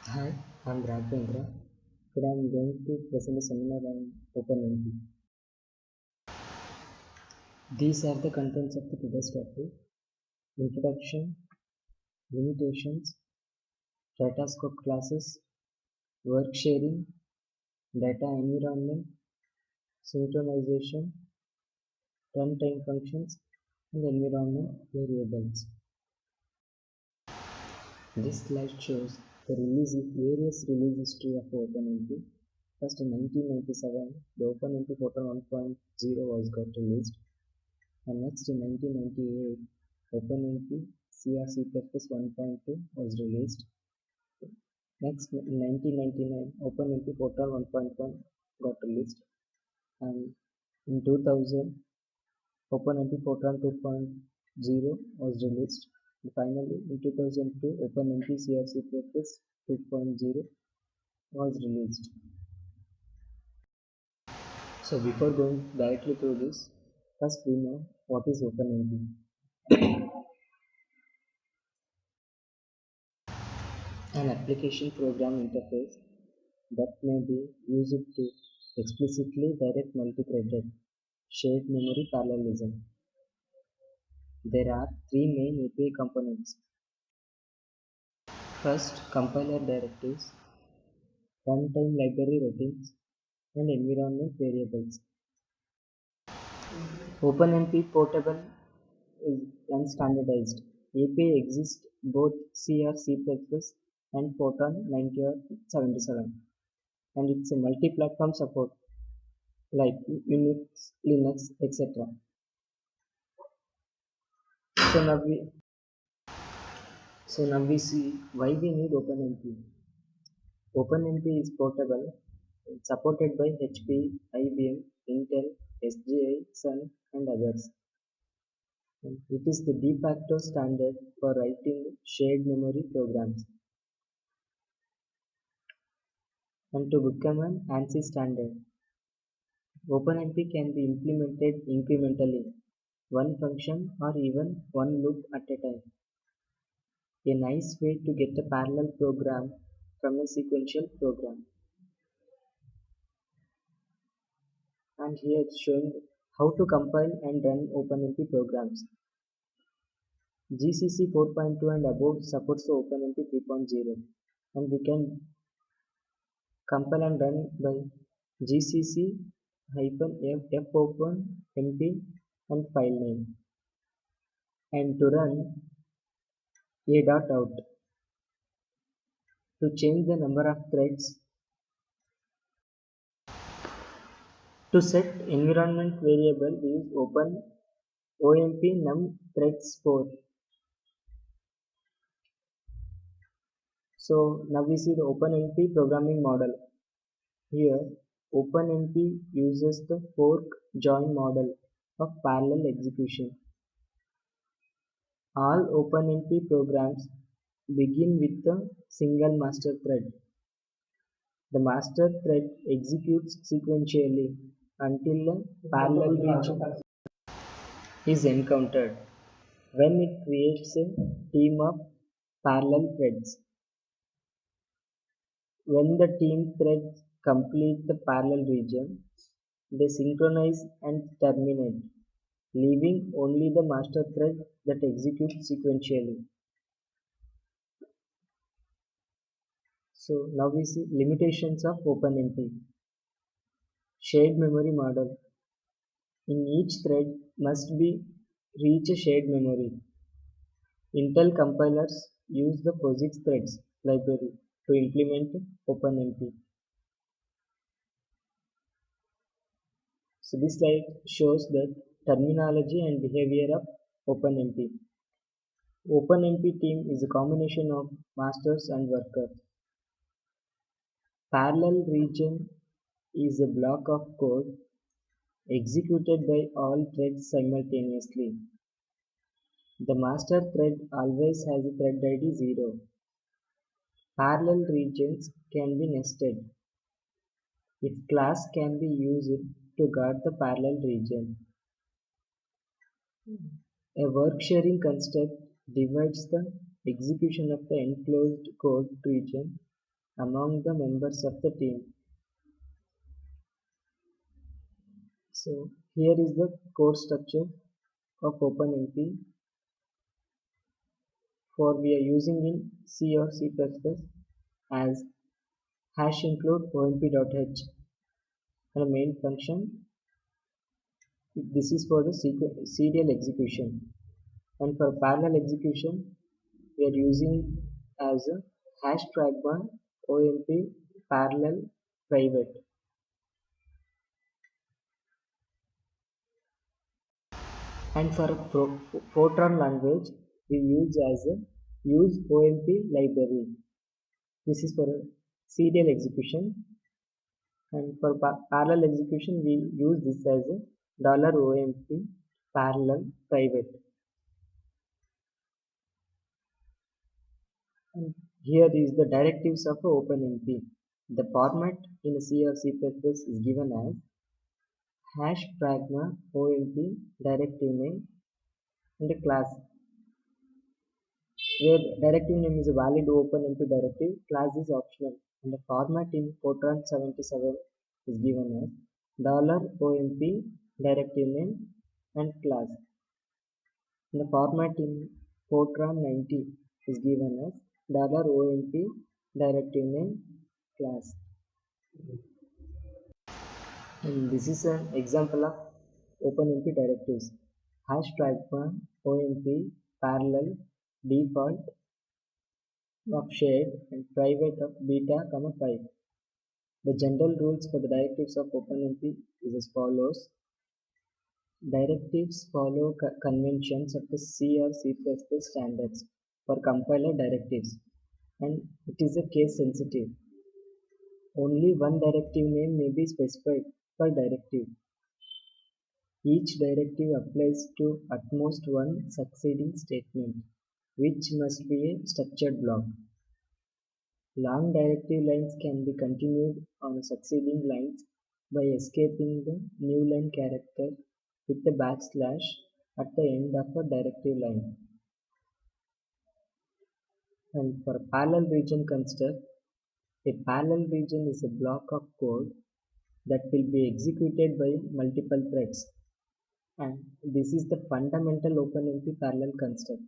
Hi, I'm Raghavendra. Today I'm going to present a seminar on OpenMP. These are the contents of the today's topic: introduction, limitations, datascope classes, work sharing, data environment, synchronization, runtime functions, and environment variables. This slide shows the various release history of OpenMP. First, in 1997, the OpenMP Portal 1.0 was got released. And next in 1998, OpenMP CRC++ 1.2 was released. Next in 1999, OpenMP Portal 1.1 got released. And in 2000, OpenMP Portal 2.0 was released. And finally, in 2002, OpenMP CRC++ 2.0 was released. So before going directly through this, first we know what is OpenMP. An application program interface that may be used to explicitly direct multi-threaded shared memory parallelism. There are three main API components. First, compiler directives, runtime library routines, and environment variables. OpenMP Portable is unstandardized. API exists both C or C++ and Fortran 90 or 77, and it's a multi-platform support like Unix, Linux, etc. So now we so now we see why we need OpenMP. OpenMP is portable, supported by HP, IBM, Intel, SGI, Sun, and others. It is the de facto standard for writing shared memory programs. And to become an ANSI standard, OpenMP can be implemented incrementally, one function or even one loop at a time. A nice way to get a parallel program from a sequential program. And here it's showing how to compile and run OpenMP programs. GCC 4.2 and above supports the OpenMP 3.0, and we can compile and run by GCC -fopenmp and file name, and to run a.out. To change the number of threads, to set environment variable, we use omp num threads 4. So now we see the OpenMP programming model. Here, OpenMP uses the fork join model of parallel execution. All OpenMP programs begin with a single master thread. The master thread executes sequentially until a parallel region is encountered, when it creates a team of parallel threads. When the team threads complete the parallel region, they synchronize and terminate, leaving only the master thread that executes sequentially. So now we see limitations of OpenMP. Shared memory model. In each thread must be reach a shared memory. Intel compilers use the POSIX threads library to implement OpenMP. So this slide shows the terminology and behavior of OpenMP. OpenMP team is a combination of masters and workers. Parallel region is a block of code executed by all threads simultaneously. The master thread always has a thread ID 0. Parallel regions can be nested. If class can be used to guard the parallel region. A work sharing construct divides the execution of the enclosed code region among the members of the team. So here is the code structure of OpenMP for we are using in C or C++ as hash include omp.h and a main function. This is for the serial execution, and for parallel execution we are using as a hash pragma omp parallel private. And for Fortran language we use as a use omp library. This is for a serial execution, and for parallel execution we use this as a $omp parallel private. And here is the directives of OpenMP. The format in C or C++ is given as hash pragma omp directive name and a class, where directive name is a valid OpenMP directive, class is optional, and the format in Fortran 77 is given as $omp directive name and class. And the format in Fortran 90 is given as $omp directive name class. And this is an example of OpenMP directives. Hash pragma omp parallel default of shared and private of beta, 5. The general rules for the directives of OpenMP is as follows. Directives follow conventions of the C or C++ standards for compiler directives, and it is a case sensitive. Only one directive name may be specified per directive. Each directive applies to at most one succeeding statement, which must be a structured block. Long directive lines can be continued on succeeding lines by escaping the new line character with a backslash at the end of a directive line. And for parallel region construct, a parallel region is a block of code that will be executed by multiple threads. And this is the fundamental OpenMP parallel construct.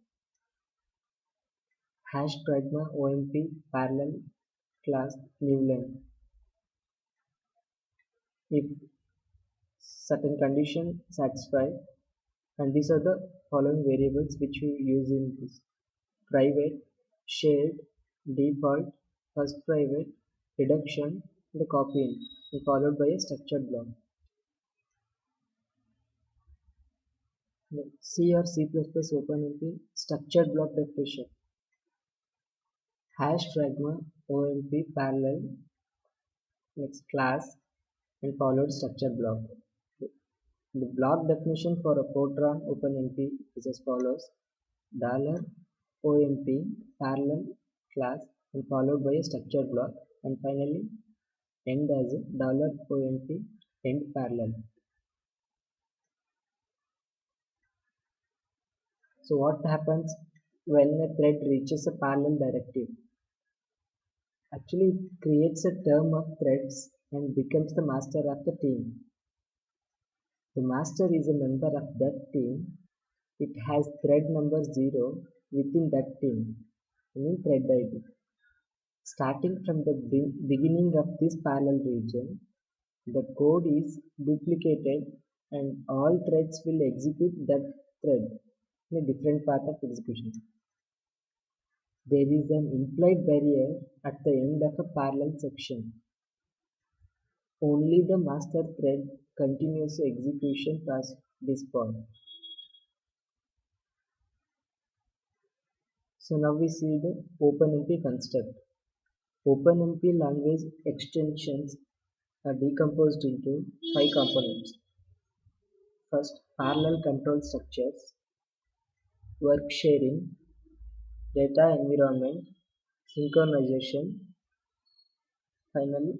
Hash pragma omp parallel class new line. If certain condition satisfied, and these are the following variables which we use in this: private, shared, default, first private, reduction, and copying, and followed by a structured block. C or C++ OpenMP structured block definition. Hash pragma omp parallel next class and followed structured block. The block definition for a Fortran OpenMP is as follows: $omp parallel class and followed by a structured block, and finally end as a $omp end parallel. So what happens when a thread reaches a parallel directive? Actually, it creates a term of threads and becomes the master of the team. The master is a member of that team. It has thread number 0 within that team, thread ID. Starting from the beginning of this parallel region, the code is duplicated and all threads will execute that thread in a different path of execution. There is an implied barrier at the end of a parallel section. Only the master thread continues execution past this point. So now we see the OpenMP construct. OpenMP language extensions are decomposed into 5 components. First, parallel control structures, work sharing, data environment, synchronization, finally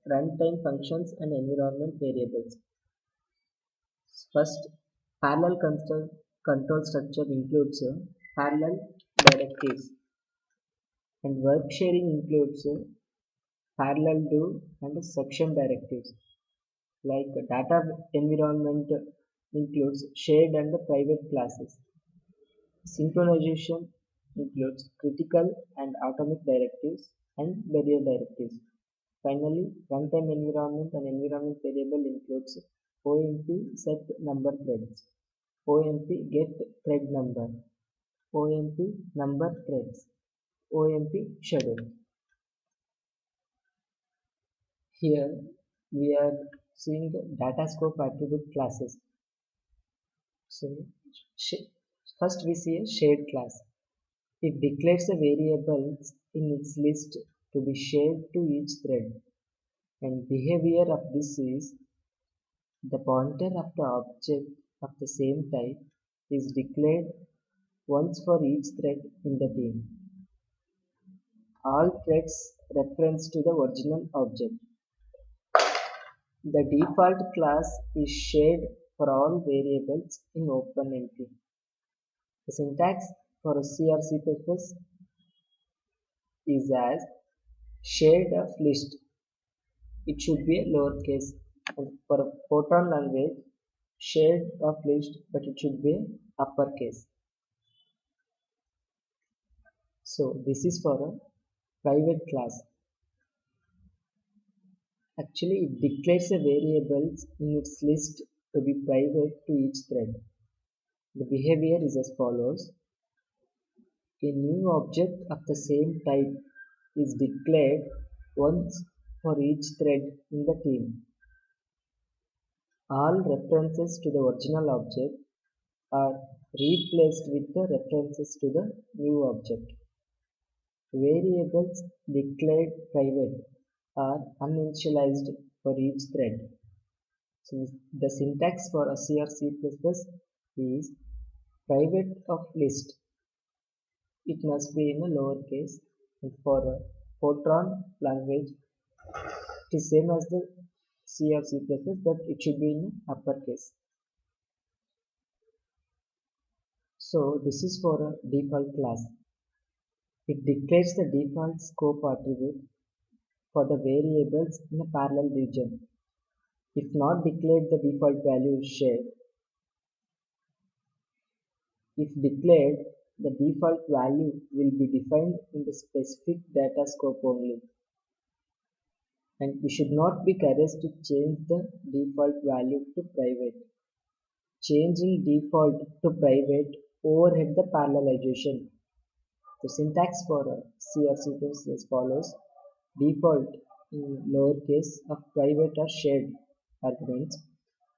runtime functions and environment variables. First, parallel control structure includes parallel directives. And work sharing includes parallel do and section directives. Like data environment includes shared and private classes. Synchronization includes critical and atomic directives and barrier directives. Finally, runtime environment and environment variable includes OMP set number threads, OMP get thread number, OMP number threads, OMP schedule. Here we are seeing data scope attribute classes. So first we see a shared class. It declares the variables in its list to be shared to each thread, and behavior of this is the pointer of the object of the same type is declared once for each thread in the team. All threads reference to the original object. The default class is shared for all variables in OpenMP. The syntax for CRC purpose is as shared of list. It should be a lowercase. And for a Fortran language, shared of list, but it should be uppercase. So this is for a private class. Actually, it declares the variables in its list to be private to each thread. The behavior is as follows. A new object of the same type is declared once for each thread in the team. All references to the original object are replaced with the references to the new object. Variables declared private are uninitialized for each thread. So the syntax for CRC++ is private of list. It must be in a lowercase, and for a Fortran language it is same as the CRC++, but it should be in uppercase. So this is for a default class. It declares the default scope attribute for the variables in a parallel region. If not declared, the default value is shared. If declared, the default value will be defined in the specific data scope only. And we should not be coerced to change the default value to private. Changing default to private overhead the parallelization. The syntax for CRC is as follows. Default in lowercase of private or shared arguments,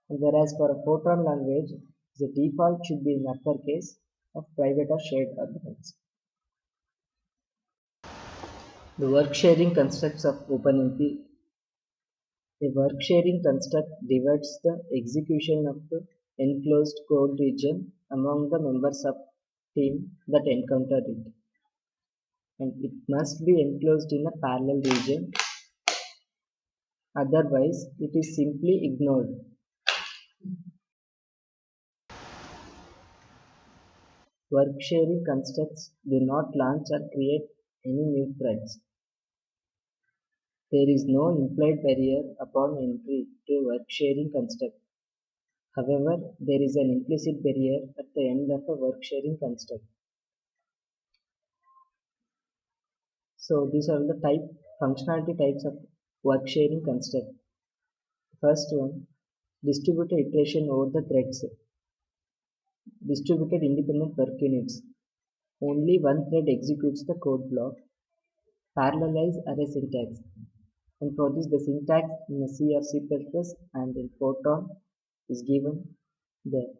and whereas for a Fortran language, the default should be in uppercase of private or shared arguments. The work sharing constructs of OpenMP. A work sharing construct divides the execution of the enclosed code region among the members of team that encounter it, and it must be enclosed in a parallel region, otherwise it is simply ignored. Work sharing constructs do not launch or create any new threads. There is no implied barrier upon entry to a work sharing construct. However, there is an implicit barrier at the end of a work sharing construct. So these are the functionality types of work sharing construct. First one, distributed iteration over the threads. Distributed independent work units. Only one thread executes the code block. Parallelize array syntax. And for this, the syntax in the CRC++ and in Fortran is given there.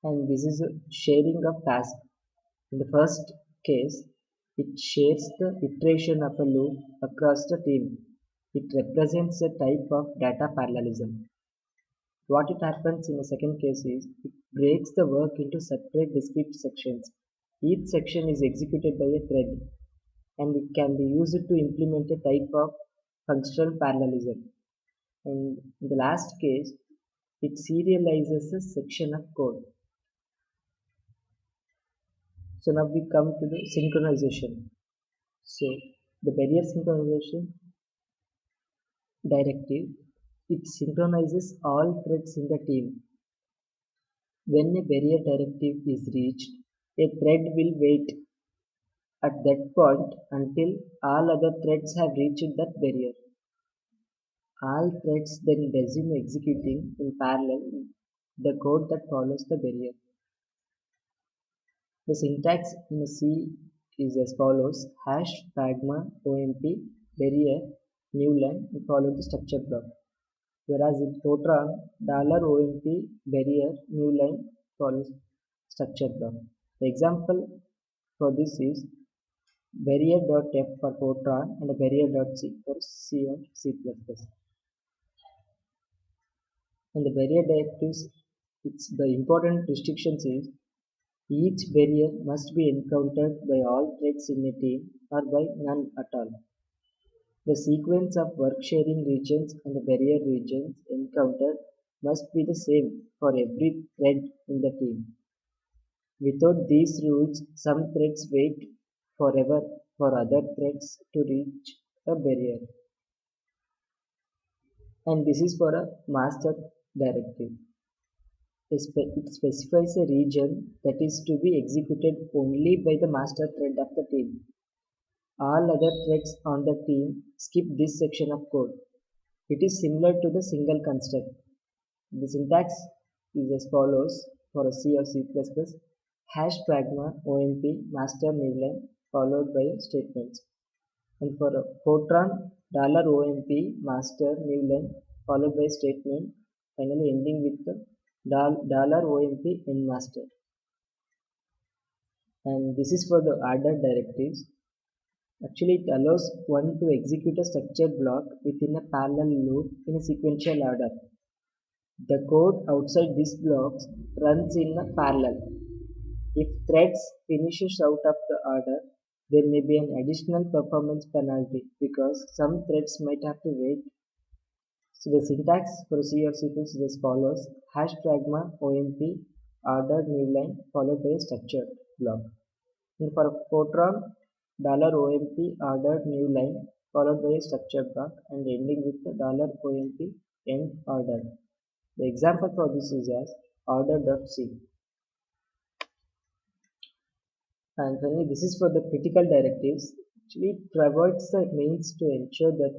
And this is a sharing of tasks. In the first case, it shares the iteration of a loop across the team. It represents a type of data parallelism. What it happens in the second case is, it breaks the work into separate discrete sections. Each section is executed by a thread, and it can be used to implement a type of functional parallelism. And in the last case, it serializes a section of code. So now we come to the synchronization. So the barrier synchronization directive, it synchronizes all threads in the team. When a barrier directive is reached, a thread will wait at that point until all other threads have reached that barrier. All threads then resume executing in parallel the code that follows the barrier. The syntax in C is as follows: hash pragma omp barrier new line follow the structure block. Whereas in Fortran, $omp barrier new line follows structure block. The example for this is barrier.f for Fortran and barrier.c for C or C++. And the barrier directives, the important restrictions is each barrier must be encountered by all threads in a team or by none at all. The sequence of work sharing regions and the barrier regions encountered must be the same for every thread in the team. Without these rules, some threads wait forever for other threads to reach a barrier. And this is for a master directive. It specifies a region that is to be executed only by the master thread of the team. All other threads on the team skip this section of code. It is similar to the single construct. The syntax is as follows for a C or C++: hash pragma omp master newline followed by statements. And for a Fortran, $omp master newline followed by statement, finally ending with the $omp end master. And this is for the ordered directives. Actually, it allows one to execute a structured block within a parallel loop in a sequential order. The code outside these blocks runs in a parallel. If threads finishes out of the order, there may be an additional performance penalty because some threads might have to wait. So the syntax for C or C++ is as follows: hash pragma omp ordered newline followed by a structured block. And for Fortran, $omp ordered newline followed by a structured block and ending with the $omp end ordered. The example for this is as order.c. And finally, this is for the critical directives. Actually, it provides the means to ensure that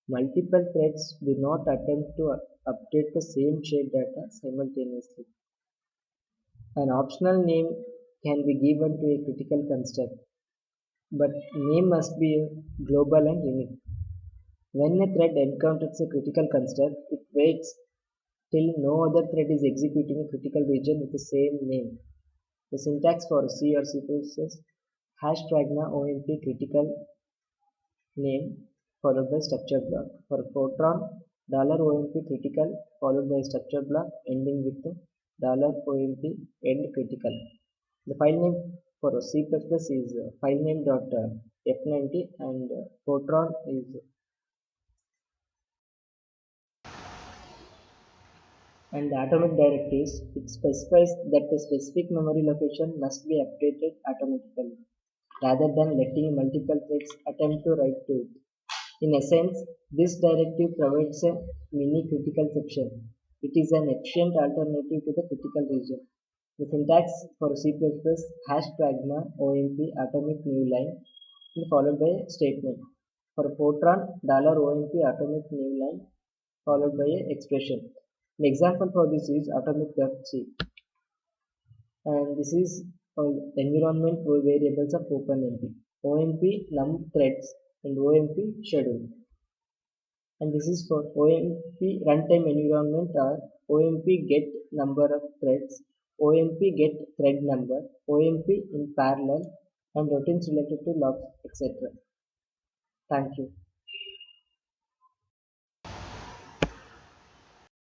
multiple threads do not attempt to update the same shared data simultaneously. An optional name can be given to a critical construct, but name must be global and unique. When a thread encounters a critical construct, it waits till no other thread is executing a critical region with the same name. The syntax for C or C++ is hash pragma omp critical name followed by structured block. For Fortran, $omp critical followed by structured block ending with the $omp end critical. The file name for C++ is filename.f90 and Fortran is and the atomic directives, it specifies that the specific memory location must be updated automatically rather than letting multiple threads attempt to write to it. In essence, this directive provides a mini critical section. It is an efficient alternative to the critical region. The syntax for C++ hash pragma omp atomic newline followed by a statement. For Fortran, $omp atomic newline followed by an expression. An example for this is atomic.c, and this is environment variables of OpenMP, OMP num threads and OMP schedule. And this is for OMP runtime environment or OMP get number of threads, OMP get thread number, OMP in parallel, and routines related to logs, etc. Thank you.